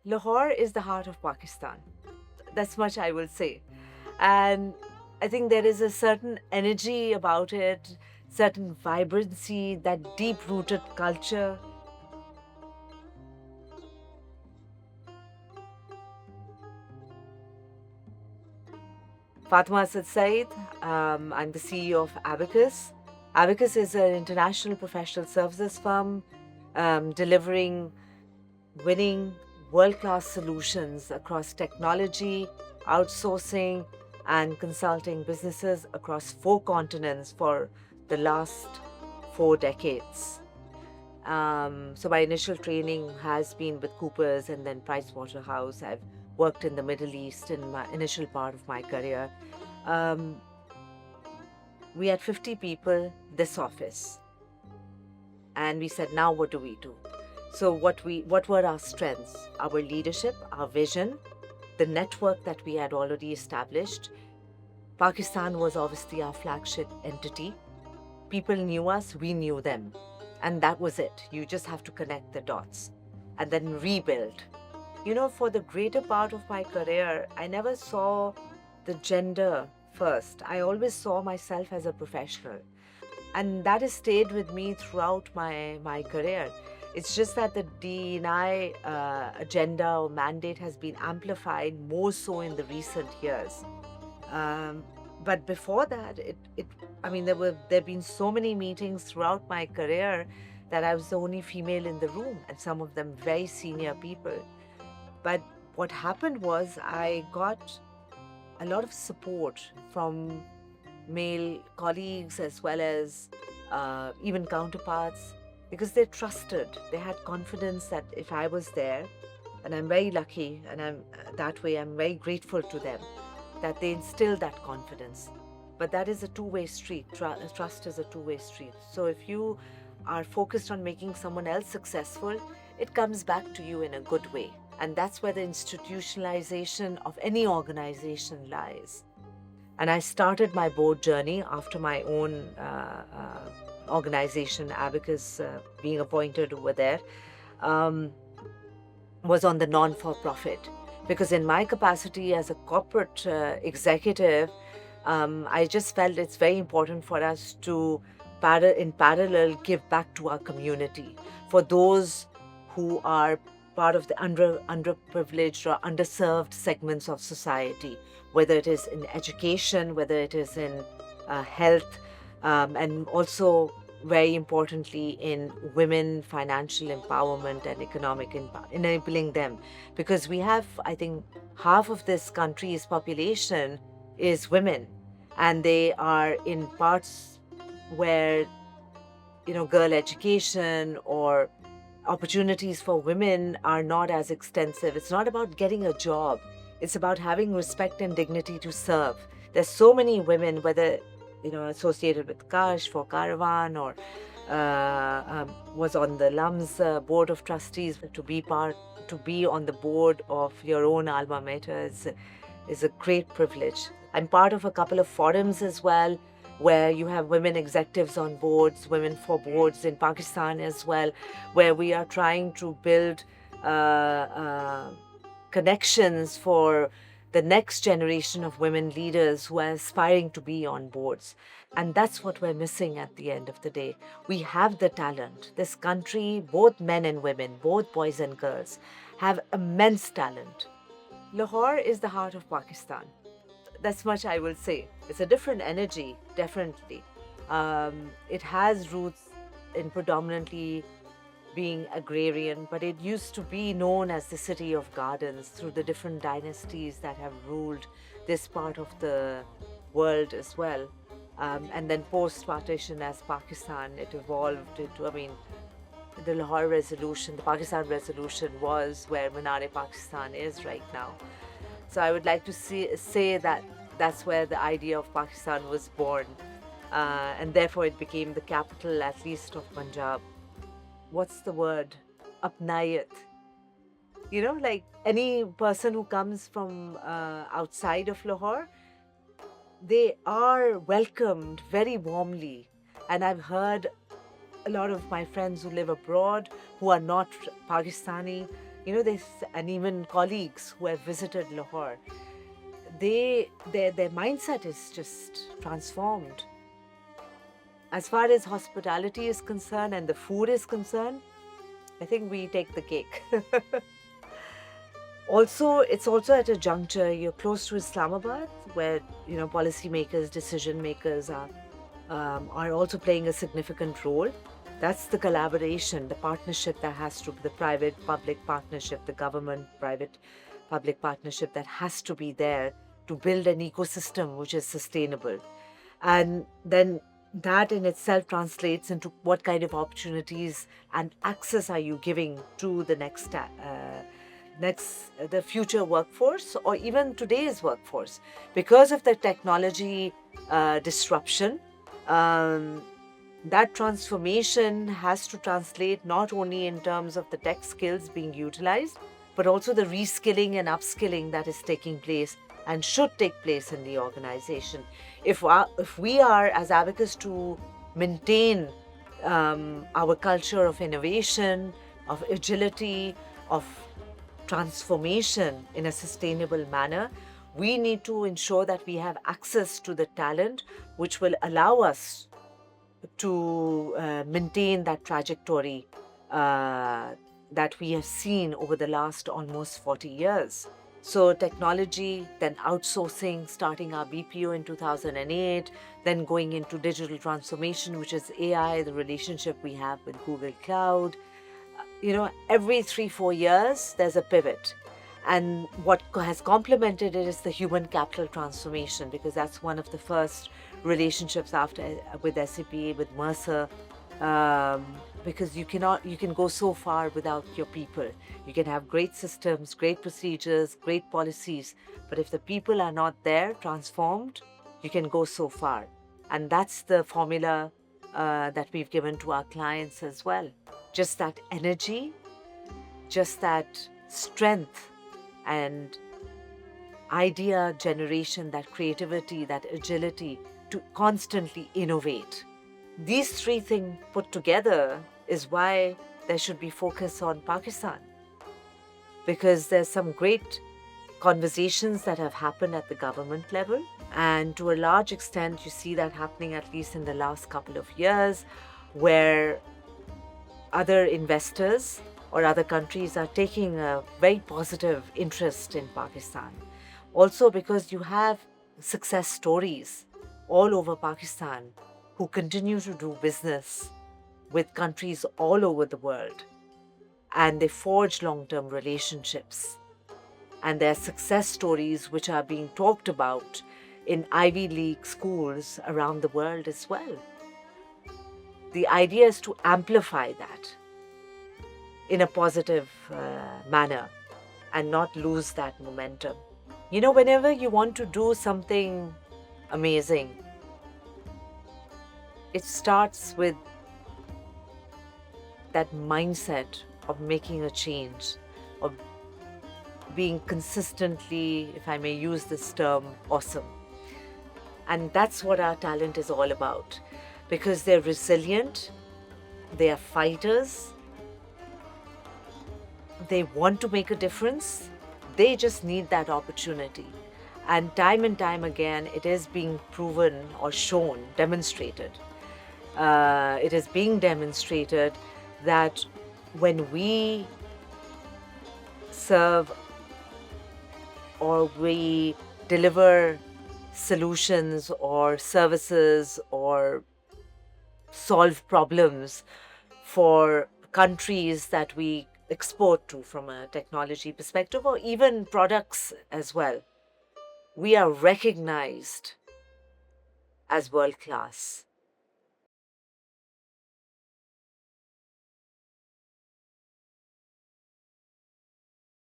Lahore is the heart of Pakistan. That's much I will say. And I think there is a certain energy about it, certain vibrancy, that deep rooted culture. Fatima Asad-Said, I'm the CEO of Abacus. Abacus is an international professional services firm delivering winning world class solutions across technology, outsourcing, and consulting businesses across 4 continents for the last 4 decades. So my initial training has been with Coopers and then Price Waterhouse. I've worked in the Middle East in my initial part of my career. Um, we had 50 people, this office, and we said, now what do we do? So what were our strengths? Our leadership, our vision, the network that we had already established. Pakistan was obviously our flagship entity. People knew us, we knew them. And that was it. You just have to connect the dots and then rebuild. For the greater part of my career, I never saw the gender first. I always saw myself as a professional. And that has stayed with me throughout my career. It's just that the D&I agenda or mandate has been amplified more so in the recent years. Um, but before that, there've been so many meetings throughout my career that I was the only female in the room, and some of them very senior people. But what happened was I got a lot of support from male colleagues as well as even counterparts, because they trusted, they had confidence that if I was there, and I'm very lucky, and I'm very grateful to them that they instilled that confidence. But that is a two-way street. Trust is a two-way street. So if you are focused on making someone else successful, it comes back to you in a good way. And that's where the institutionalization of any organization lies. And I started my board journey after my own organization, Abacus, being appointed over there, um, was on the non-for-profit. Because in my capacity as a corporate executive, I just felt it's very important for us to, in parallel, give back to our community. For those who are part of the underprivileged or underserved segments of society, whether it is in education, whether it is in health, and also very importantly in women financial empowerment and economic enabling them, because we have, I think, half of this country's population is women, and they are in parts where girl education or opportunities for women are not as extensive. It's not about getting a job. It's about having respect and dignity to serve. There's so many women, whether associated with Kash for Caravan or was on the LUMS board of trustees. To be on the board of your own alma mater is a great privilege. I'm part of a couple of forums as well, where you have women executives on boards, women for boards in Pakistan as well, where we are trying to build connections for the next generation of women leaders who are aspiring to be on boards. And that's what we're missing at the end of the day. We have the talent. This country, both men and women, both boys and girls, have immense talent. Lahore is the heart of Pakistan. That's much I will say. It's a different energy, definitely. It has roots in predominantly being agrarian, but it used to be known as the City of Gardens through the different dynasties that have ruled this part of the world as well. And then post-partition as Pakistan, it evolved into, the Lahore Resolution, the Pakistan Resolution was where Minar-e-Pakistan is right now. So I would like to say that that's where the idea of Pakistan was born. And therefore it became the capital, at least of Punjab. What's the word? Apnayat. Like any person who comes from outside of Lahore, they are welcomed very warmly. And I've heard a lot of my friends who live abroad who are not Pakistani, and even colleagues who have visited Lahore, their mindset is just transformed. As far as hospitality is concerned and the food is concerned, I think we take the cake. Also, it's also at a juncture, you're close to Islamabad, where policymakers, decision makers are also playing a significant role. That's the collaboration, the partnership that has to be the private-public partnership, the government-private-public partnership that has to be there to build an ecosystem which is sustainable. And then that in itself translates into what kind of opportunities and access are you giving to the the future workforce or even today's workforce. Because of the technology disruption, that transformation has to translate not only in terms of the tech skills being utilized, but also the reskilling and upskilling that is taking place and should take place in the organization. If we are, as Abacus, to maintain our culture of innovation, of agility, of transformation in a sustainable manner, we need to ensure that we have access to the talent which will allow us to maintain that trajectory that we have seen over the last almost 40 years. So technology, then outsourcing, starting our BPO in 2008, then going into digital transformation, which is AI, the relationship we have with Google Cloud. Every 3-4 years, there's a pivot. And what has complemented it is the human capital transformation, because that's one of the first relationships with SAP, with Mercer, because you can go so far without your people. You can have great systems, great procedures, great policies, but if the people are not there, transformed, you can go so far. And that's the formula that we've given to our clients as well. Just that energy, just that strength and idea generation, that creativity, that agility to constantly innovate. These three things put together is why there should be focus on Pakistan, because there's some great conversations that have happened at the government level, and to a large extent you see that happening at least in the last couple of years, where other investors or other countries are taking a very positive interest in Pakistan. Also because you have success stories all over Pakistan who continue to do business with countries all over the world, and they forge long-term relationships. And there are success stories which are being talked about in Ivy League schools around the world as well. The idea is to amplify that in a positive manner and not lose that momentum. Whenever you want to do something amazing, it starts with that mindset of making a change, of being consistently, if I may use this term, awesome. And that's what our talent is all about, because they're resilient, they are fighters, they want to make a difference, they just need that opportunity. And time again, it is being proven or shown, demonstrated. It is being demonstrated that when we serve or we deliver solutions or services or solve problems for countries that we export to from a technology perspective, or even products as well, we are recognized as world class.